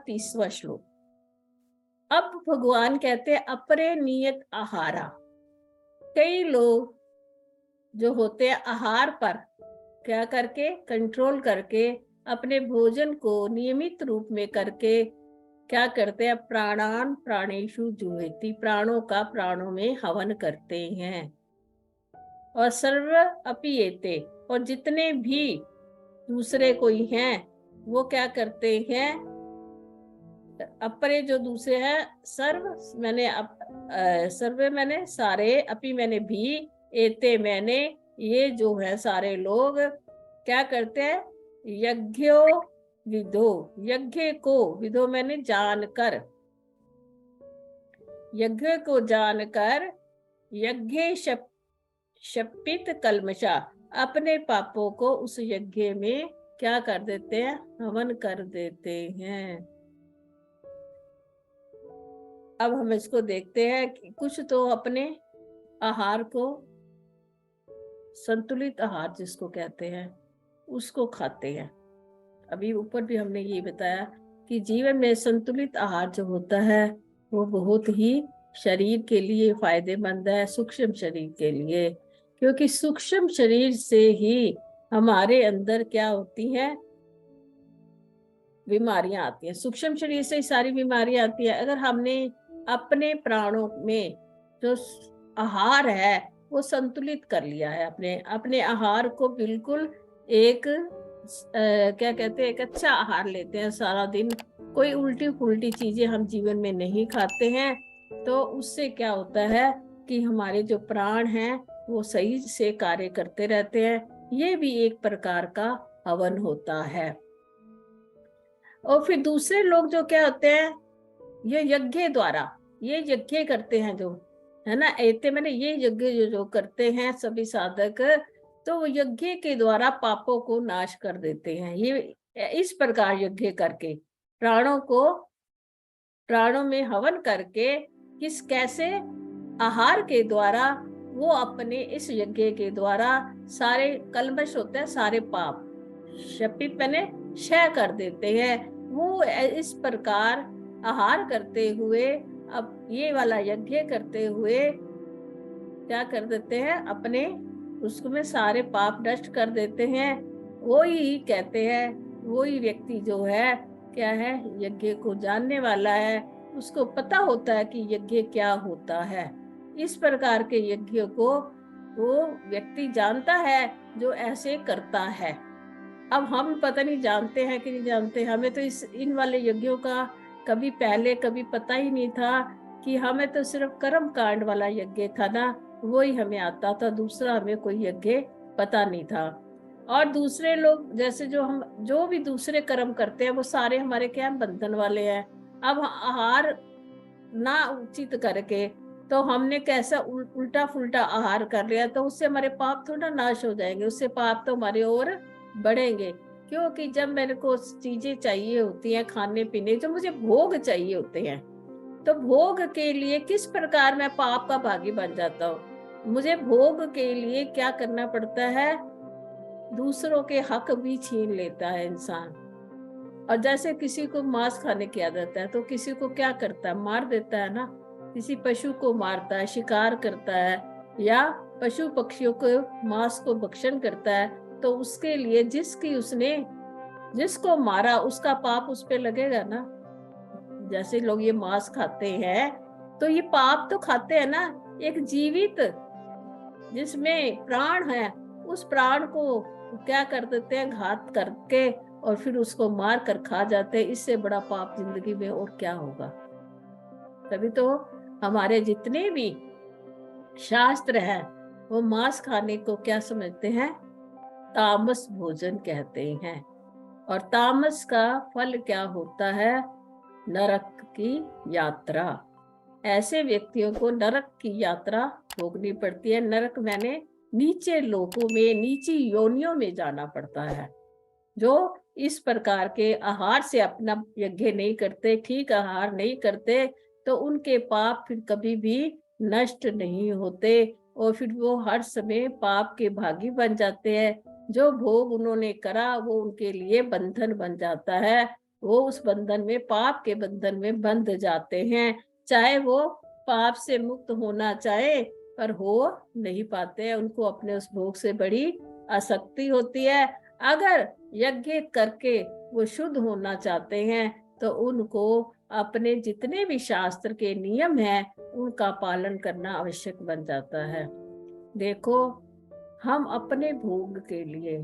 30वां श्लोक। अब भगवान कहते हैं अपरे नियत आहारा। कई लोग जो होते हैं आहार पर क्या करके कंट्रोल करके अपने भोजन को नियमित रूप में करके क्या करते हैं, प्राणान प्राणेषु जुहेति, प्राणों का प्राणों में हवन करते हैं। और सर्व अपीएते, और जितने भी दूसरे कोई हैं वो क्या करते हैं, अपरे जो दूसरे हैं, सर्व मैंने सारे, अपी मैंने भी, एते मैंने ये जो है सारे लोग क्या करते हैं, यज्ञो विदो, यज्ञ को, विदो मैंने जानकर, यज्ञ को जानकर, यज्ञ शपित कल्मषा, अपने पापों को उस यज्ञ में क्या कर देते हैं, हवन कर देते हैं। अब हम इसको देखते हैं कि कुछ तो अपने आहार को, संतुलित आहार जिसको कहते हैं, उसको खाते हैं। अभी ऊपर भी हमने ये बताया कि जीवन में संतुलित आहार जो होता है वो बहुत ही शरीर के लिए फायदेमंद है, सूक्ष्म शरीर के लिए, क्योंकि सूक्ष्म शरीर से ही हमारे अंदर क्या होती है, बीमारियां आती हैं। सूक्ष्म शरीर से ही सारी बीमारियां आती है। अगर हमने अपने प्राणों में जो आहार है वो संतुलित कर लिया है, अपने आहार को बिल्कुल एक क्या कहते हैं, एक अच्छा आहार लेते हैं सारा दिन, कोई उल्टी पुल्टी चीजें हम जीवन में नहीं खाते हैं, तो उससे क्या होता है कि हमारे जो प्राण हैं वो सही से कार्य करते रहते हैं। ये भी एक प्रकार का हवन होता है। और फिर दूसरे लोग जो क्या होते हैं, ये यज्ञ द्वारा ये यज्ञ करते हैं जो है ना, ऐसे मैंने ये यज्ञ जो करते हैं सभी साधक, तो वो यज्ञ के द्वारा पापों को नाश कर देते हैं। ये इस प्रकार यज्ञ करके प्राणों में हवन करके कैसे आहार के द्वारा वो अपने इस यज्ञ के द्वारा सारे कल्मश होते हैं, सारे पाप शपित मैंने क्षय कर देते हैं। वो इस प्रकार आहार करते हुए, अब ये वाला यज्ञ करते हुए क्या कर देते हैं, अपने उसको में सारे पाप नष्ट कर देते हैं। वो ही कहते हैं, वही व्यक्ति जो है क्या है, यज्ञ को जानने वाला है, उसको पता होता है कि यज्ञ क्या होता है। इस प्रकार के यज्ञ को वो व्यक्ति जानता है जो ऐसे करता है। अब हम पता नहीं जानते हैं कि नहीं जानते, हमें तो इन वाले यज्ञों का कभी पहले कभी पता ही नहीं था, कि हमें तो सिर्फ कर्म कांड वाला यज्ञ था ना, वो ही हमें आता था, दूसरा हमें कोई यज्ञ पता नहीं था। और दूसरे लोग जैसे जो भी दूसरे कर्म करते हैं वो सारे हमारे क्या बंधन वाले हैं। अब आहार ना उचित करके तो हमने कैसा उल्टा फुल्टा आहार कर लिया, तो उससे हमारे पाप थोड़ा नाश हो जाएंगे, उससे पाप तो हमारे और बढ़ेंगे। क्योंकि जब मेरे को चीजें चाहिए होती हैं खाने पीने, जो मुझे भोग चाहिए होते हैं, तो भोग के लिए किस प्रकार मैं पाप का भागी बन जाता हूँ। मुझे भोग के लिए क्या करना पड़ता है, दूसरों के हक भी छीन लेता है इंसान। और जैसे किसी को मांस खाने की आदत है तो किसी को क्या करता है, मार देता है ना, किसी पशु को मारता है, शिकार करता है, या पशु पक्षियों को मांस को भक्षण करता है, तो उसके लिए जिसको मारा उसका पाप उस पे लगेगा ना। जैसे लोग ये मांस खाते हैं तो ये पाप तो खाते हैं ना, एक जीवित जिसमें प्राण है उस प्राण को क्या कर देते हैं, घात करके और फिर उसको मार कर खा जाते हैं। इससे बड़ा पाप जिंदगी में और क्या होगा। तभी तो हमारे जितने भी शास्त्र हैं वो मांस खाने को क्या समझते हैं, तामस भोजन कहते हैं। और तामस का फल क्या होता है, नरक की यात्रा। ऐसे व्यक्तियों को नरक की यात्रा भोगनी पड़ती है। नरक मैंने नीचे लोकों में, नीची योनियों में जाना पड़ता है। जो इस प्रकार के आहार से अपना यज्ञ नहीं करते, ठीक आहार नहीं करते, तो उनके पाप फिर कभी भी नष्ट नहीं होते, और फिर वो हर समय पाप के भागी बन जाते हैं। जो भोग उन्होंने करा वो उनके लिए बंधन बन जाता है। वो उस बंधन में, पाप के बंधन में बंध जाते हैं। चाहे वो पाप से मुक्त होना चाहे, पर हो नहीं पाते। उनको अपने उस भोग से बड़ी आसक्ति होती है। अगर यज्ञ करके वो शुद्ध होना चाहते हैं तो उनको अपने जितने भी शास्त्र के नियम हैं उनका पालन करना आवश्यक बन जाता है। देखो, हम अपने भोग के लिए,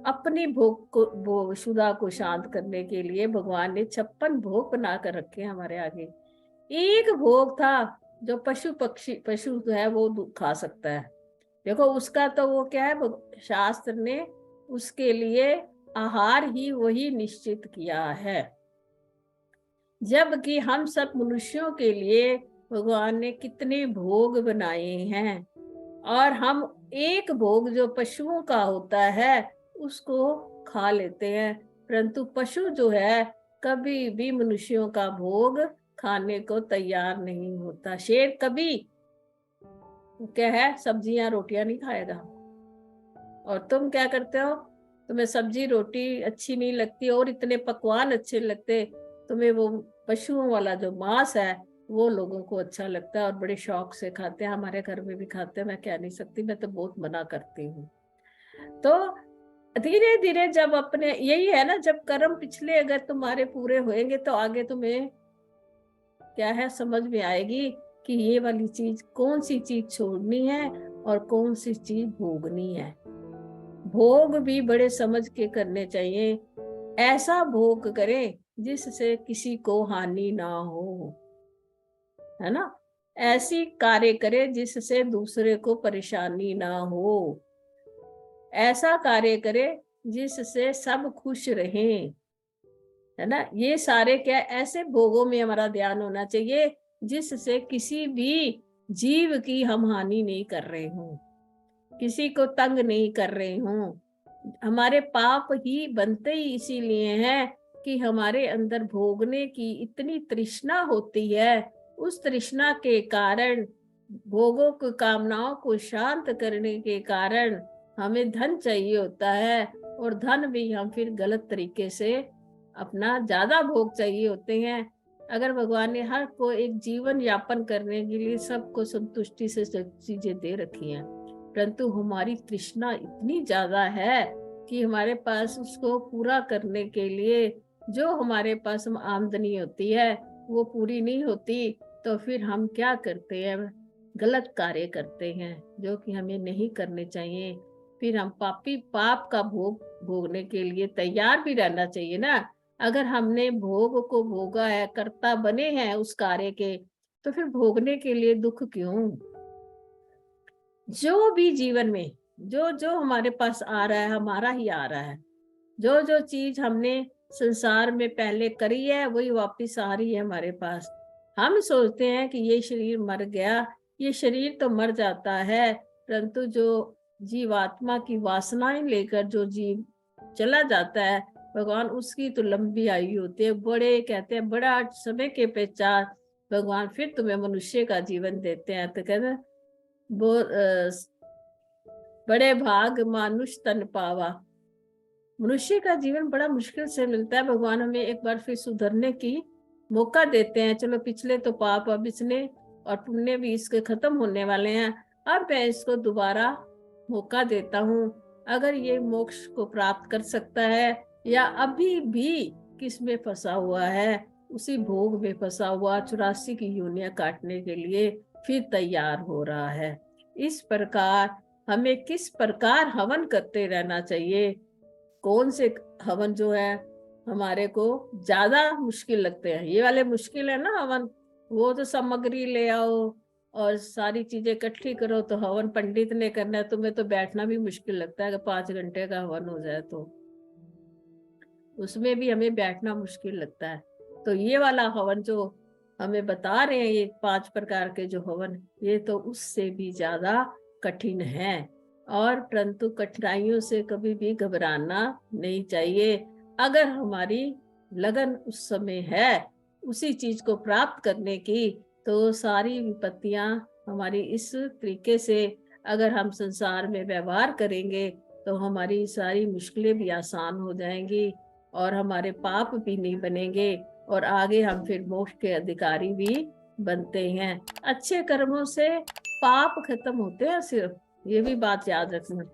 अपनी भोग को, वो क्षुधा को शांत करने के लिए भगवान ने 56 भोग बना कर रखे हैं हमारे आगे। एक भोग था जो पशु जो है वो खा सकता है। देखो उसका तो वो क्या है, शास्त्र ने उसके लिए आहार ही वही निश्चित किया है। जबकि हम सब मनुष्यों के लिए भगवान ने कितने भोग बनाए हैं, और हम एक भोग जो पशुओं का होता है उसको खा लेते हैं, परंतु पशु जो है कभी भी मनुष्यों का भोग खाने को तैयार नहीं होता। शेर कभी क्या है, सब्जियां रोटियां नहीं खाएगा। और तुम क्या करते हो, तुम्हें सब्जी रोटी अच्छी नहीं लगती और इतने पकवान अच्छे लगते, तुम्हें वो पशुओं वाला जो मांस है वो लोगों को अच्छा लगता है और बड़े शौक से खाते हैं। हमारे घर में भी खाते हैं, मैं कह नहीं सकती, मैं तो बहुत मना करती हूँ। तो धीरे धीरे जब अपने, यही है ना, जब कर्म पिछले अगर तुम्हारे पूरे होंगे तो आगे तुम्हें क्या है समझ में आएगी कि ये वाली चीज, कौन सी चीज छोड़नी है और कौन सी चीज भोगनी है। भोग भी बड़े समझ के करने चाहिए। ऐसा भोग करें जिससे किसी को हानि ना हो, है ना। ऐसी कार्य करें जिससे दूसरे को परेशानी ना हो। ऐसा कार्य करें जिससे सब खुश रहें, है ना। ये सारे क्या, ऐसे भोगों में हमारा ध्यान होना चाहिए जिससे किसी भी जीव की हम हानि नहीं कर रहे हूं, किसी को तंग नहीं कर रहे हूं। हमारे पाप ही बनते ही इसीलिए हैं कि हमारे अंदर भोगने की इतनी तृष्णा होती है। उस तृष्णा के कारण, भोगों की कामनाओं को शांत करने के कारण हमें धन चाहिए होता है, और धन भी हम फिर गलत तरीके से अपना ज्यादा भोग चाहिए होते हैं। अगर भगवान ने हर को एक जीवन यापन करने के लिए सबको संतुष्टि से चीजें दे रखी हैं, परंतु हमारी तृष्णा इतनी ज्यादा है कि हमारे पास उसको पूरा करने के लिए जो हमारे पास आमदनी होती है वो पूरी नहीं होती, तो फिर हम क्या करते हैं, गलत कार्य करते हैं जो कि हमें नहीं करने चाहिए। फिर हम पाप का भोग भोगने के लिए तैयार भी रहना चाहिए ना। अगर हमने भोग को भोगा है, कर्ता बने हैं उस कार्य के, तो फिर भोगने के लिए दुख क्यों। जो भी जीवन में जो जो हमारे पास आ रहा है हमारा ही आ रहा है। जो जो चीज हमने संसार में पहले करी है वही वापस आ रही है हमारे पास। हम सोचते हैं कि ये शरीर मर गया, ये शरीर तो मर जाता है, परंतु जो जीवात्मा की वासनाएं लेकर जो जीव चला जाता है, भगवान उसकी तो लंबी आयु होती है। बड़े कहते हैं बड़ा समय के पश्चात भगवान फिर तुम्हें मनुष्य का जीवन देते हैं। तो कहते हैं वो बड़े भाग मानुष तन पावा। मनुष्य का जीवन बड़ा मुश्किल से मिलता है। भगवान हमें एक बार फिर सुधरने की मौका देते हैं। चलो पिछले तो पाप अब इसने और पुण्य भी इसके खत्म होने वाले हैं, अब मैं इसको दोबारा मौका देता हूँ। अगर ये मोक्ष को प्राप्त कर सकता है या अभी भी किस में फंसा हुआ है, उसी भोग में फंसा हुआ 84 की योनियां काटने के लिए फिर तैयार हो रहा है। इस प्रकार हमें किस प्रकार हवन करते रहना चाहिए, कौन से हवन जो है हमारे को ज्यादा मुश्किल लगते हैं। ये वाले मुश्किल है ना हवन, वो तो सामग्री ले आओ और सारी चीजें इकट्ठी करो, तो हवन पंडित ने करना है, तुम्हें तो बैठना भी मुश्किल लगता है। अगर 5 घंटे का हवन हो जाए तो उसमें भी हमें बैठना मुश्किल लगता है। तो ये वाला हवन जो हमें बता रहे हैं, ये 5 प्रकार के जो हवन, ये तो उससे भी ज्यादा कठिन है। और परंतु कठिनाइयों से कभी भी घबराना नहीं चाहिए। अगर हमारी लगन उस समय है उसी चीज को प्राप्त करने की, तो सारी विपत्तियां हमारी इस तरीके से अगर हम संसार में व्यवहार करेंगे तो हमारी सारी मुश्किलें भी आसान हो जाएंगी और हमारे पाप भी नहीं बनेंगे, और आगे हम फिर मोक्ष के अधिकारी भी बनते हैं। अच्छे कर्मों से पाप खत्म होते हैं सिर्फ, ये भी बात याद रखना।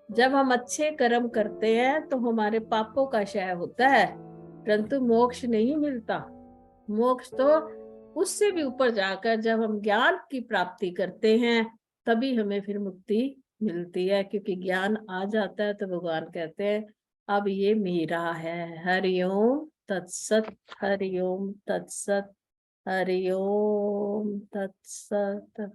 जब हम अच्छे कर्म करते हैं तो हमारे पापों का क्षय होता है, परंतु मोक्ष नहीं मिलता। मोक्ष तो उससे भी ऊपर जाकर जब हम ज्ञान की प्राप्ति करते हैं तभी हमें फिर मुक्ति मिलती है, क्योंकि ज्ञान आ जाता है तो भगवान कहते हैं अब ये मेरा है। हरिओम तत्सत, हरिओम तत्सत, हरिओम तत्सत।